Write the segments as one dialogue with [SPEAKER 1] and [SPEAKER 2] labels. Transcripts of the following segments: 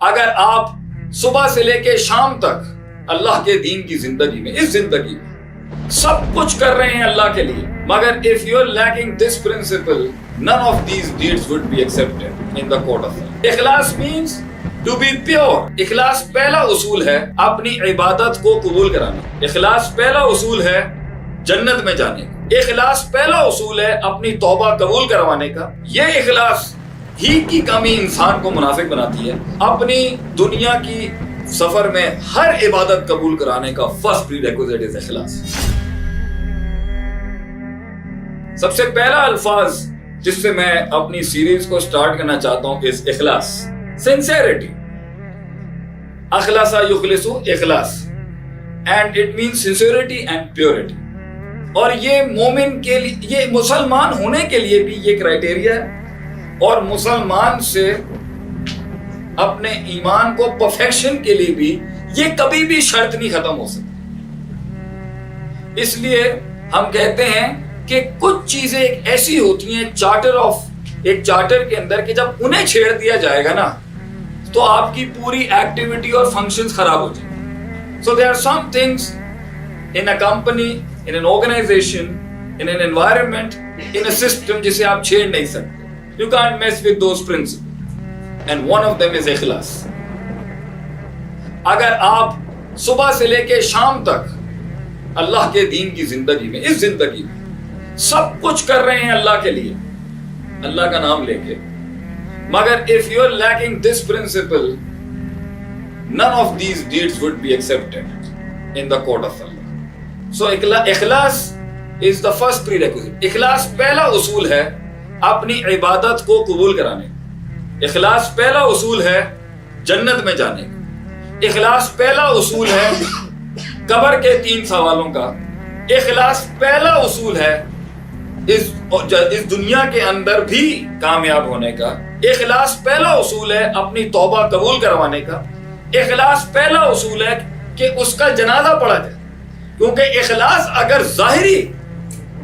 [SPEAKER 1] اگر آپ صبح سے لے کے شام تک اللہ کے دین کی زندگی میں، اس زندگی میں سب کچھ کر رہے ہیں اللہ کے لیے، مگر if you are lacking this principle, none of these deeds would be accepted in the court of Allah. اخلاص means to be pure. اخلاص پہلا اصول ہے اپنی عبادت کو قبول کرانا. اخلاص پہلا اصول ہے جنت میں جانے کا. اخلاص پہلا اصول ہے اپنی توبہ قبول کروانے کا. یہ اخلاص ہی کی کمی انسان کو منافق بناتی ہے. اپنی دنیا کی سفر میں ہر عبادت قبول کرانے کا فرسٹ پری ریکوزٹ از اخلاص. سب سے پہلا الفاظ جس سے میں اپنی سیریز کو سٹارٹ کرنا چاہتا ہوں از اخلاص. sincerity. اخلاص یخلص اخلاص and it means sincerity and purity. اور یہ مومن کے لیے، یہ مسلمان ہونے کے لیے بھی یہ کرائٹیریا ہے، اور مسلمان سے اپنے ایمان کو پرفیکشن کے لیے بھی یہ کبھی بھی شرط نہیں ختم ہو سکتی. اس لیے ہم کہتے ہیں کہ کچھ چیزیں ایک ایسی ہوتی ہیں ایک چارٹر کے اندر کہ جب انہیں چھیڑ دیا جائے گا نا تو آپ کی پوری ایکٹیویٹی اور فنکشنز خراب ہو جائیں گے. So there are some things in a company, in an organization, in an environment, in a system جسے آپ چھیڑ نہیں سکتے. You can't mess with those principles. And one of them is ikhlas. اگر آپ صبح سے لے کے شام تک اللہ کے دین کی زندگی میں، اس زندگی میں سب کچھ کر رہے ہیں اللہ کے لیے، اللہ کا نام لے کے، مگر if you are lacking this principle, none of these deeds would be accepted in the court of Allah. So ikhlas is the first prerequisite. اخلاص پہلا اصول ہے اپنی عبادت کو قبول کرانے کا. اخلاص پہلا اصول ہے جنت میں جانے کا. اخلاص پہلا اصول ہے قبر کے 3 سوالوں کا. اخلاص پہلا اصول ہے اس دنیا کے اندر بھی کامیاب ہونے کا. اخلاص پہلا اصول ہے اپنی توبہ قبول کروانے کا. اخلاص پہلا اصول ہے کہ اس کا جنازہ پڑھا جائے، کیونکہ اخلاص اگر ظاہری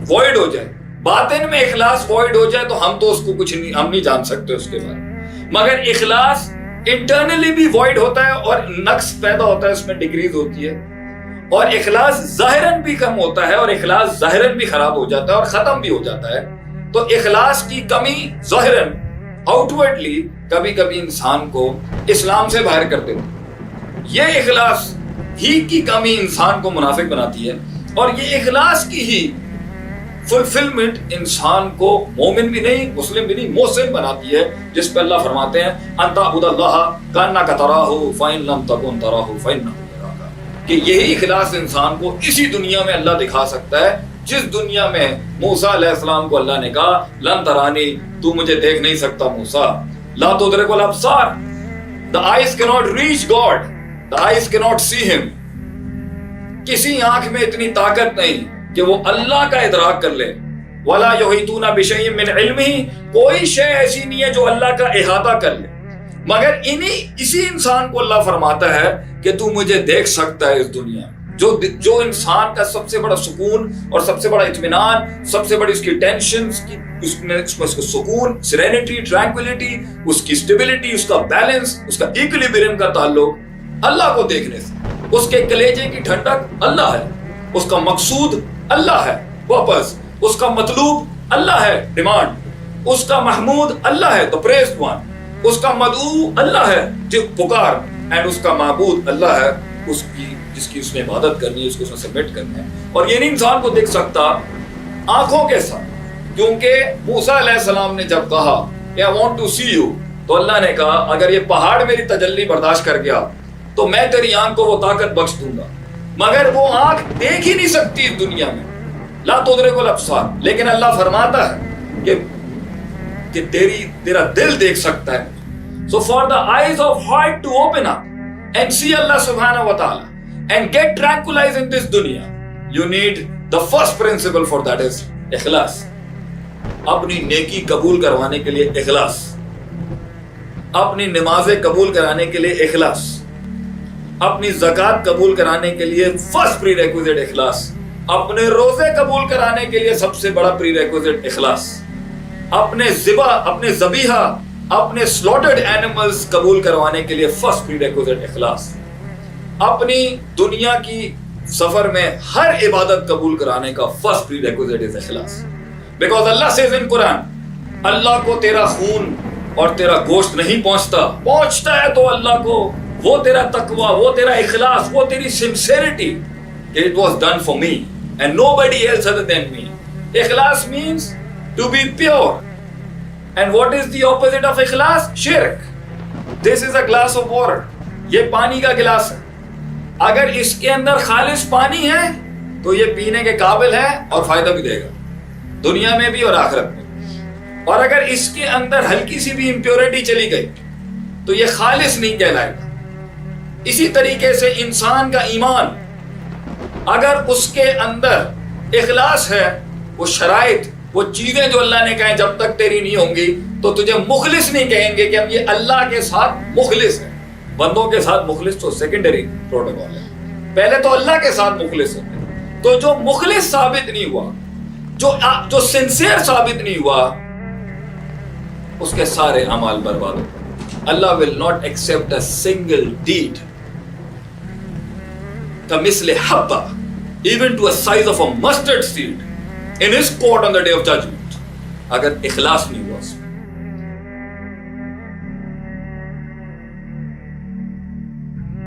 [SPEAKER 1] وائڈ ہو جائے، باطن میں اخلاص وائڈ ہو جائے تو ہم تو اس کو ہم نہیں جان سکتے اس کے بارے. مگر اخلاص انٹرنلی بھی وائڈ ہوتا ہے اور نقص پیدا ہوتا ہے، اس میں ڈگریز ہوتی ہے. اور اخلاص ظاہراً بھی کم ہوتا ہے اور اخلاص ظاہراً بھی خراب ہو جاتا ہے اور ختم بھی ہو جاتا ہے. تو اخلاص کی کمی ظاہراً آؤٹ ورڈلی کبھی کبھی انسان کو اسلام سے باہر کر دیتی. یہ اخلاص ہی کی کمی انسان کو منافق بناتی ہے، اور یہ اخلاص کی ہی فلفلمنٹ انسان کو مومن بھی نہیں، مسلم بھی نہیں، محسن بناتی ہے، جس پہ اللہ فرماتے ہیں ان تعبد اللہ کانک تراہ فإن لم تکن تراہ فإنہ یراک. کہ یہی اخلاص انسان کو اسی دنیا میں اللہ دکھا سکتا ہے جس دنیا میں موسیٰ علیہ السلام کو اللہ نے کہا لن ترانی، تو مجھے دیکھ نہیں سکتا موسیٰ. لا تدرک الابصار، the eyes cannot reach God, the eyes cannot see him. کسی آنکھ میں اتنی طاقت نہیں کہ وہ اللہ کا ادراک کر لے. وَلَا يُحِيطُونَ بِشَيْءٍ مِّنْ عِلْمِهِ، کوئی شے ایسی نہیں ہے جو اللہ کا احاطہ کر لے. مگر اسی انسان کو اللہ فرماتا ہے کہ تو مجھے دیکھ سکتا ہے اس دنیا میں. جو انسان کا سب سے بڑا سکون اور سب سے بڑا اطمینان، سب سے بڑی اس کی ٹینشن، اس میں سکون، سیرینٹی، ٹرانکولیٹی، اس کی اسٹیبلٹی، اس کا بیلنس، اس کا ایکولیبریم کا تعلق اللہ کو دیکھنے سے. اس کے کلیجے کی ٹھنڈک اللہ ہے، اس کا مقصود اللہ ہے، پرپس، اس کا مطلوب اللہ ہے، ڈیمانڈ، اس کا محمود اللہ ہے، the praised one، اس کا مدعو اللہ ہے جو پکار، اینڈ اس کا معبود اللہ ہے اس کی جس کی اس نے عبادت کرنی ہے، اس کو اس نے سبمٹ کرنا ہے. اور یہ نہیں انسان کو دیکھ سکتا آنکھوں کے ساتھ، کیونکہ موسیٰ علیہ السلام نے جب کہا کہ I want to see you، تو اللہ نے کہا اگر یہ پہاڑ میری تجلی برداشت کر گیا تو میں تیری آنکھ کو وہ طاقت بخش دوں گا. مگر وہ آنکھ دیکھ ہی نہیں سکتی اس دنیا میں، لا تدرک الابصار. لیکن اللہ فرماتا ہے کہ تیرا دل دیکھ سکتا ہے. So for the eyes of heart to open up and see Allah subhanahu wa ta'ala and get tranquilized in this dunya, you need the first principle for that is ikhlas. اپنی نیکی قبول کروانے کے لیے اخلاص، اپنی نمازیں قبول کرانے کے لیے اخلاص، اپنی زکوٰۃ قبول کرانے کے لیے فرسٹ پری ریکوزٹ اخلاص، اپنے روزے قبول کرانے کے لیے سب سے بڑا پری ریکوزٹ اخلاص، اپنے ذبیحہ اپنے سلاٹرڈ اینیملز قبول کروانے کے لیے فرسٹ پری ریکوزٹ اخلاص. اپنی دنیا کی سفر میں ہر عبادت قبول کرانے کا فرسٹ پری ریکوزٹ از اخلاص. بیکاز اللہ سیز ان قرآن اللہ کو تیرا خون اور تیرا گوشت نہیں پہنچتا ہے تو اللہ کو وہ تیرا تقوی، وہ تیرا اخلاص، وہ تیری سنسیریٹی کہ it was done for me and nobody else other than me. اخلاص means to be pure. And what is the opposite of اخلاص? شرک. This is a glass of water. یہ پانی کا گلاس ہے. اگر اس کے اندر خالص پانی ہے تو یہ پینے کے قابل ہے اور فائدہ بھی دے گا دنیا میں بھی اور آخرت میں. اور اگر اس کے اندر ہلکی سی بھی امپیورٹی چلی گئی تو یہ خالص نہیں کہلائے گا. اسی طریقے سے انسان کا ایمان اگر اس کے اندر اخلاص ہے، وہ شرائط، وہ چیزیں جو اللہ نے کہیں جب تک تیری نہیں ہوں گی تو تجھے مخلص نہیں کہیں گے کہ ہم یہ اللہ کے ساتھ مخلص ہیں. بندوں کے ساتھ مخلص تو سیکنڈری پروٹوکول ہے، پہلے تو اللہ کے ساتھ مخلص ہوتے. تو جو مخلص ثابت نہیں ہوا، جو سنسیئر ثابت نہیں ہوا، اس کے سارے اعمال برباد ہو گئے. اللہ will not accept a single deed كمثل حبة even to a size of a mustard seed in his court on the day of judgment. اگر اخلاص نہیں